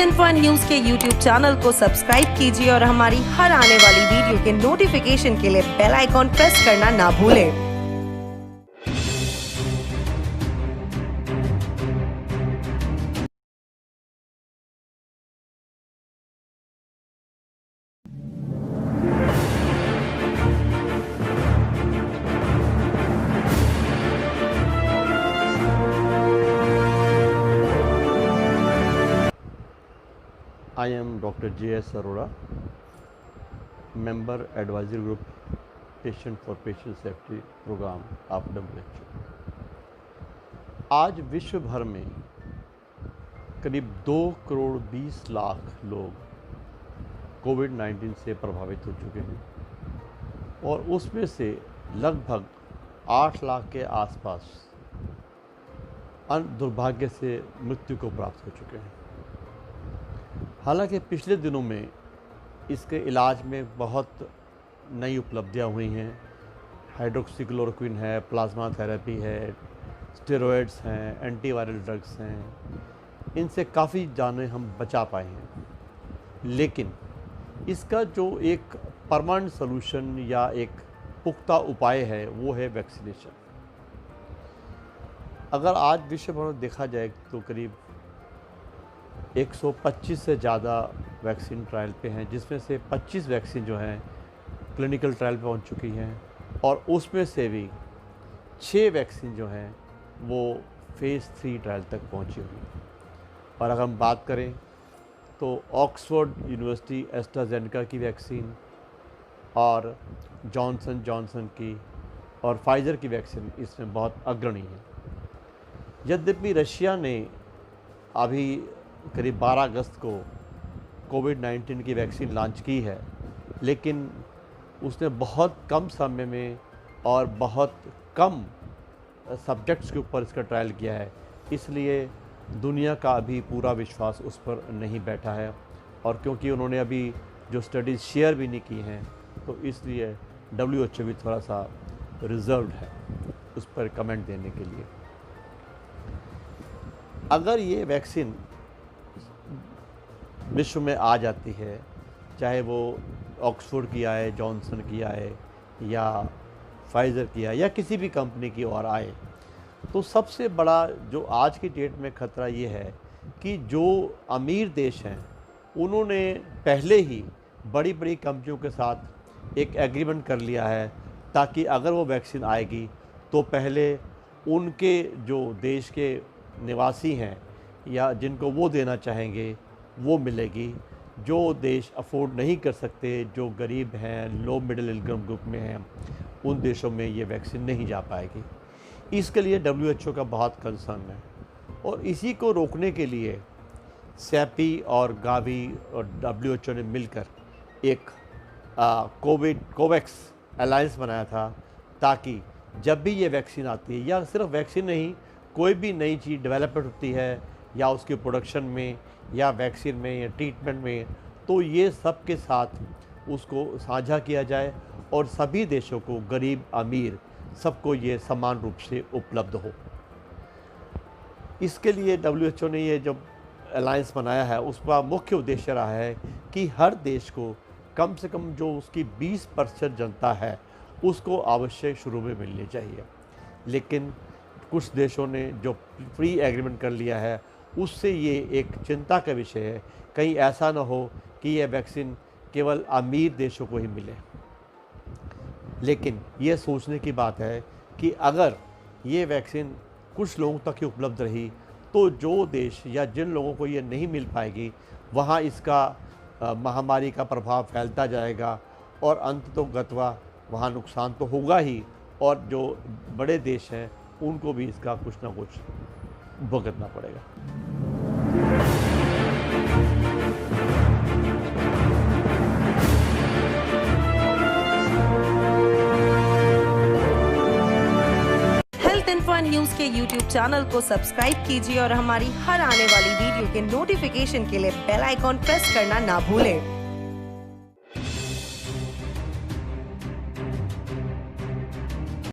Info news के YouTube channel को subscribe कीजिए और हमारी हर आने वाली वीडियो के नोटिफिकेशन के लिए बेल आइकॉन प्रेस करना ना भूलें। I am Dr. J.S. Arora, member advisory group Patient for Patient Safety program of WHO। आज विश्व भर में करीब 2 करोड़ 20 लाख लोग कोविड-19 से प्रभावित हो चुके हैं और उसमें से लगभग 8 लाख के आसपास दुर्भाग्य से मृत्यु को प्राप्त हो चुके हैं। हालांकि पिछले दिनों में इसके इलाज में बहुत नई उपलब्धियां हुई हैं। हाइड्रोक्सीक्लोरोक्विन है, प्लाज्मा थेरेपी है, स्टेरॉयड्स हैं, एंटीवायरल ड्रग्स हैं। इनसे काफ़ी जानें हम बचा पाए हैं, लेकिन इसका जो एक परमानेंट सॉल्यूशन या एक पुख्ता उपाय है वो है वैक्सीनेशन। अगर आज विश्व भर में देखा जाए तो करीब 125 से ज़्यादा वैक्सीन ट्रायल पे हैं, जिसमें से 25 वैक्सीन जो हैं क्लिनिकल ट्रायल पे पहुंच चुकी हैं और उसमें से भी 6 वैक्सीन जो हैं वो फेज़ 3 ट्रायल तक पहुंची हुई हैं। और अगर हम बात करें तो ऑक्सफोर्ड यूनिवर्सिटी एस्ट्राजेनेका की वैक्सीन और जॉनसन जॉनसन की और फाइज़र की वैक्सीन इसमें बहुत अग्रणी है। यद्यपि रशिया ने अभी करीब 12 अगस्त को कोविड-19 की वैक्सीन लॉन्च की है, लेकिन उसने बहुत कम समय में और बहुत कम सब्जेक्ट्स के ऊपर इसका ट्रायल किया है, इसलिए दुनिया का अभी पूरा विश्वास उस पर नहीं बैठा है। और क्योंकि उन्होंने अभी जो स्टडीज़ शेयर भी नहीं की हैं, तो इसलिए WHO भी थोड़ा सा रिजर्व्ड है उस पर कमेंट देने के लिए। अगर ये वैक्सीन विश्व में आ जाती है, चाहे वो ऑक्सफोर्ड की आए, जॉनसन की आए या फाइज़र की आए या किसी भी कंपनी की और आए, तो सबसे बड़ा जो आज की डेट में ख़तरा ये है कि जो अमीर देश हैं उन्होंने पहले ही बड़ी बड़ी कंपनियों के साथ एक एग्रीमेंट कर लिया है, ताकि अगर वो वैक्सीन आएगी तो पहले उनके जो देश के निवासी हैं या जिनको वो देना चाहेंगे वो मिलेगी। जो देश अफोर्ड नहीं कर सकते, जो गरीब हैं, लो मिडिल इनकम ग्रुप में हैं, उन देशों में ये वैक्सीन नहीं जा पाएगी। इसके लिए WHO का बहुत कंसर्न है और इसी को रोकने के लिए सैपी और गावी और WHO ने मिलकर एक कोवैक्स अलायंस बनाया था, ताकि जब भी ये वैक्सीन आती है या सिर्फ वैक्सीन नहीं, कोई भी नई चीज़ डेवलपमेंट होती है या उसके प्रोडक्शन में या वैक्सीन में या ट्रीटमेंट में, तो ये सब के साथ उसको साझा किया जाए और सभी देशों को, गरीब अमीर, सबको ये समान रूप से उपलब्ध हो। इसके लिए WHO ने ये जो अलायंस बनाया है उसका मुख्य उद्देश्य रहा है कि हर देश को कम से कम जो उसकी 20% जनता है उसको आवश्यक शुरू में मिलनी चाहिए। लेकिन कुछ देशों ने जो फ्री एग्रीमेंट कर लिया है उससे ये एक चिंता का विषय है, कहीं ऐसा ना हो कि ये वैक्सीन केवल अमीर देशों को ही मिले। लेकिन ये सोचने की बात है कि अगर ये वैक्सीन कुछ लोगों तक ही उपलब्ध रही तो जो देश या जिन लोगों को ये नहीं मिल पाएगी वहाँ इसका महामारी का प्रभाव फैलता जाएगा और अंततोगत्वा वहाँ नुकसान तो होगा ही, और जो बड़े देश हैं उनको भी इसका कुछ ना कुछ भुगतना पड़ेगा। हेल्थ इन्फो न्यूज के यूट्यूब चैनल को सब्सक्राइब कीजिए और हमारी हर आने वाली वीडियो के नोटिफिकेशन के लिए बेल आइकॉन प्रेस करना ना भूलें।